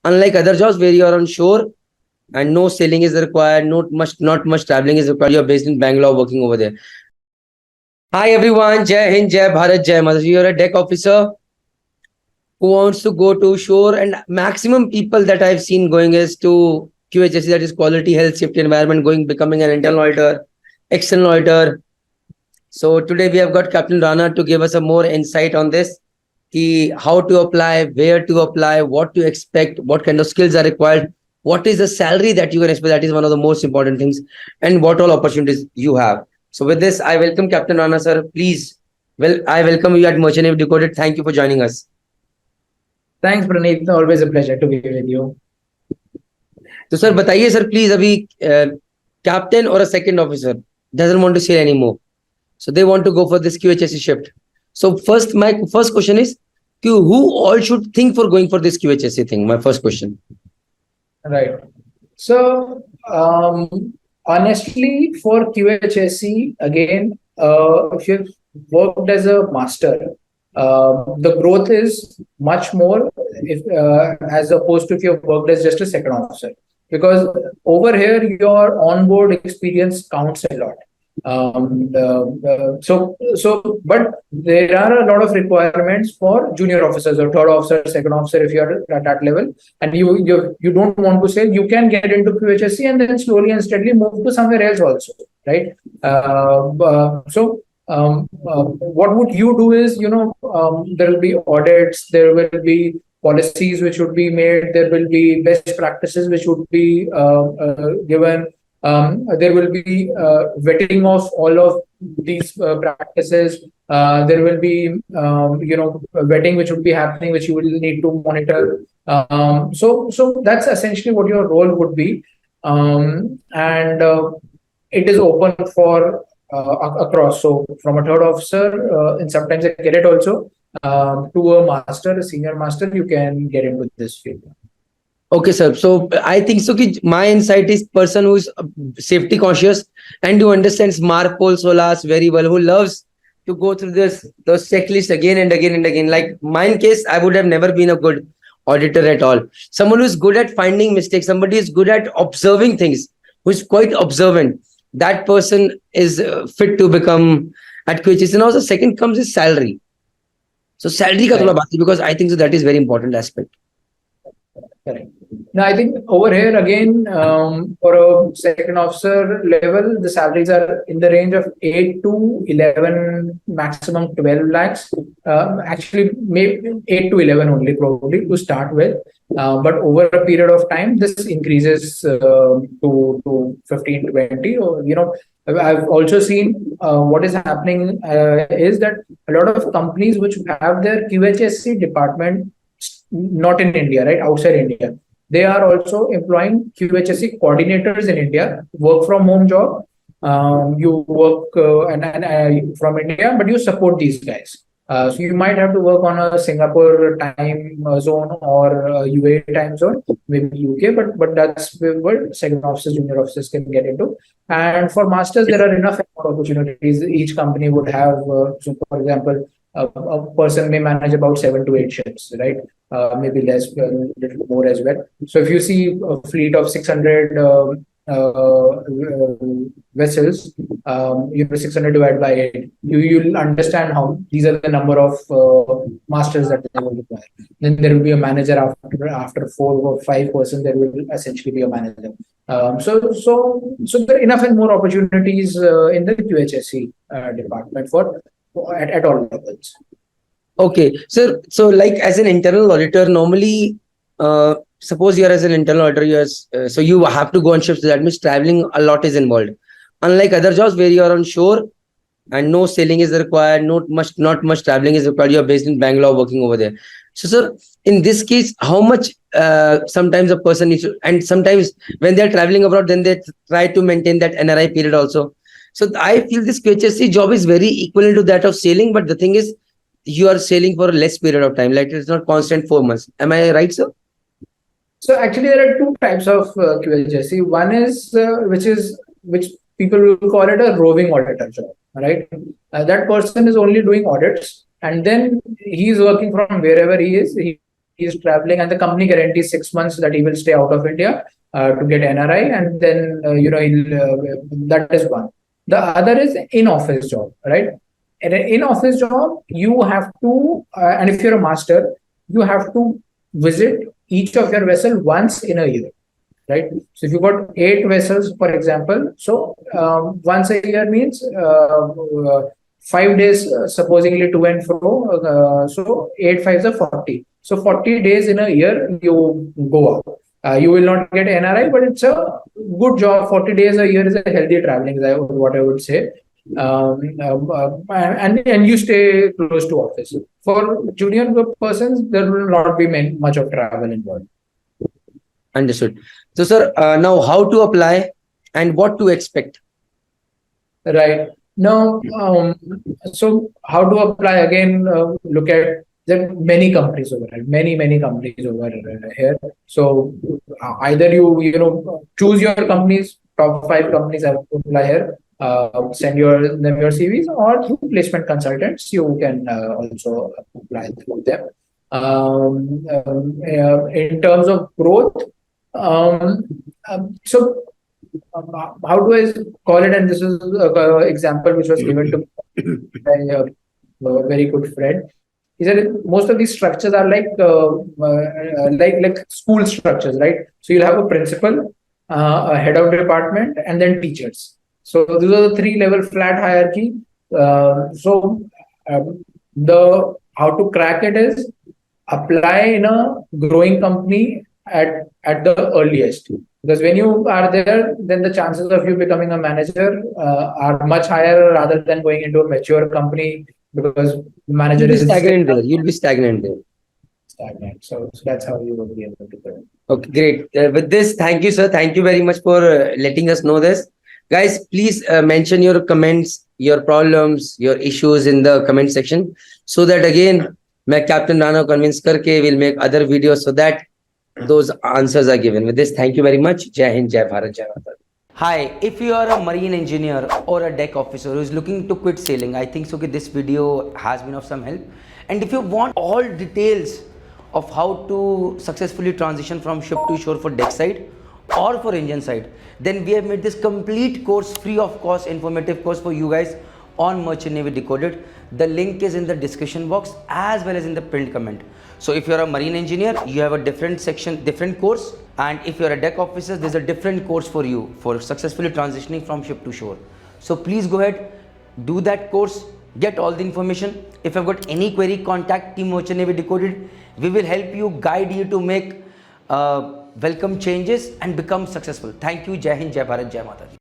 Unlike other jobs where you are on shore and no sailing is required, not much traveling is required. You're based in Bangalore, working over there. Hi everyone, Jai Hind, Jai Bharat, Jai Mother. You're a deck officer who wants to go to shore, and maximum people that I've seen going is to QHSE, that is Quality Health Safety Environment, becoming an internal auditor, external auditor. So today we have got Captain Rana to give us a more insight on this. How to apply, where to apply, what to expect, what kind of skills are required, what is the salary that you can expect, that is one of the most important things, and what all opportunities you have. So with this, I welcome Captain Rana, sir. Please, I welcome you at Merchant Navy Decoded. Thank you for joining us. Thanks, Praneeth. Always a pleasure to be with you. So sir, बताइए sir, please, अभी captain or a second officer doesn't want to sail anymore. So they want to go for this QHSE shift. So my first question is, who all should think for going for this QHSE thing? My first question. Right. So honestly, for QHSE, again, if you've worked as a master, the growth is much more as opposed to if you've worked as just a second officer. Because over here, your onboard experience counts a lot. But there are a lot of requirements for junior officers or third officer, second officer. If you're at that level and you don't want to sail, you can get into QHSE and then slowly and steadily move to somewhere else also, right? What would you do is, there will be audits, there will be policies which would be made, there will be best practices which would be given. There will be vetting of all of these practices. There will be, vetting which would be happening, which you will need to monitor. So that's essentially what your role would be. And it is open for across. So from a third officer, and sometimes I get it also, to a master, a senior master, you can get into this field. Okay, sir. So I think so. My insight is person who is safety conscious and who understands Marpol Solas very well, who loves to go through those checklists again and again and again. Like mine case, I would have never been a good auditor at all. Someone who is good at finding mistakes, somebody is good at observing things, who is quite observant. That person is fit to become at QHSE. And also, second comes is salary. So salary ka thoda baat hai, because I think so that is very important aspect. Correct. Now, I think over here again, for a second officer level, the salaries are in the range of 8 to 11, maximum 12 lakhs. Actually, maybe 8 to 11 only probably to start with. But over a period of time, this increases to 15, 20. Or, I've also seen what is happening is that a lot of companies which have their QHSE department not in India, right? Outside India. They are also employing QHSE coordinators in India, work from home job. You work from India, but you support these guys. So you might have to work on a Singapore time zone or UAE time zone, maybe UK, but that's what second officers, junior officers can get into. And for masters, there are enough opportunities. Each company would have, so for example, a person may manage about 7 to 8 ships, right? Maybe less, a little more as well. So if you see a fleet of 600 vessels, 600 divided by 8, you'll understand how these are the number of masters that they will require. Then there will be a manager after 4 or 5 persons. There will essentially be a manager. So there are enough and more opportunities in the QHSE department for at all levels. Okay, so like as an internal auditor, normally, suppose you are as an internal auditor, so you have to go on ships. That means traveling a lot is involved. Unlike other jobs where you are on shore and no sailing is required, not much traveling is required. You are based in Bangalore, working over there. So, sir, in this case, how much sometimes a person needs to, and sometimes when they are traveling abroad, then they try to maintain that NRI period also. So I feel this QHSE job is very equivalent to that of sailing, but the thing is, you are sailing for a less period of time. Like it's not constant 4 months. Am I right, sir? So actually, there are 2 types of QHSE. One is which people will call it a roving auditor job, right? That person is only doing audits, and then he is working from wherever he is. He he is traveling, and the company guarantees 6 months that he will stay out of India to get NRI, and then that is one. The other is in-office job, right? In an in-office job, you have to, and if you're a master, you have to visit each of your vessel once in a year, right? So if you've got 8 vessels, for example, so once a year means 5 days, supposedly to and fro. So 8 5s are 40. So 40 days in a year you go out. You will not get NRI, but it's a good job. 40 days a year is a healthy traveling, is what I would say. And you stay close to office. For junior persons, there will not be much of travel involved. Understood. So, sir, now how to apply and what to expect? Right. Now, so how to apply again? Look at there are many companies over here, many companies over here. So either you choose your companies, top 5 companies I would apply here. Send them your CVs, or through placement consultants you can also apply through them. In terms of growth, so how do I call it? And this is an example which was given to a very good friend. He said most of these structures are like school structures, right? So you'll have a principal, a head of department, and then teachers. So these are the 3-level flat hierarchy. The how to crack it is apply in a growing company at the earliest. Because when you are there, then the chances of you becoming a manager are much higher rather than going into a mature company, because the manager You'll be is stagnant there. You'll be stagnant there. stagnant. So that's how you will be able to do it. Okay, great. With this, thank you, sir. Thank you very much for letting us know this. Guys, please mention your comments, your problems, your issues in the comment section, so that again, Captain Rana convince karke will make other videos so that those answers are given. With this, thank you very much. Jai Hind, Jai Bharat, Jai Mata. Hi, if you are a marine engineer or a deck officer who is looking to quit sailing, I think so this video has been of some help. And if you want all details of how to successfully transition from ship to shore for deck side or for engine side, then we have made this complete course free of cost, informative course for you guys on Merchant Navy Decoded. The link is in the description box as well as in the pinned comment. So if you're a marine engineer, you have a different section, different course. And if you're a deck officer, there's a different course for you for successfully transitioning from ship to shore. So please go ahead, do that course, get all the information. If you've got any query, contact Team Merchant Navy Decoded. We will help you, guide you to make welcome changes and become successful. Thank you. Jai Hind, Jai Bharat, Jai Mata.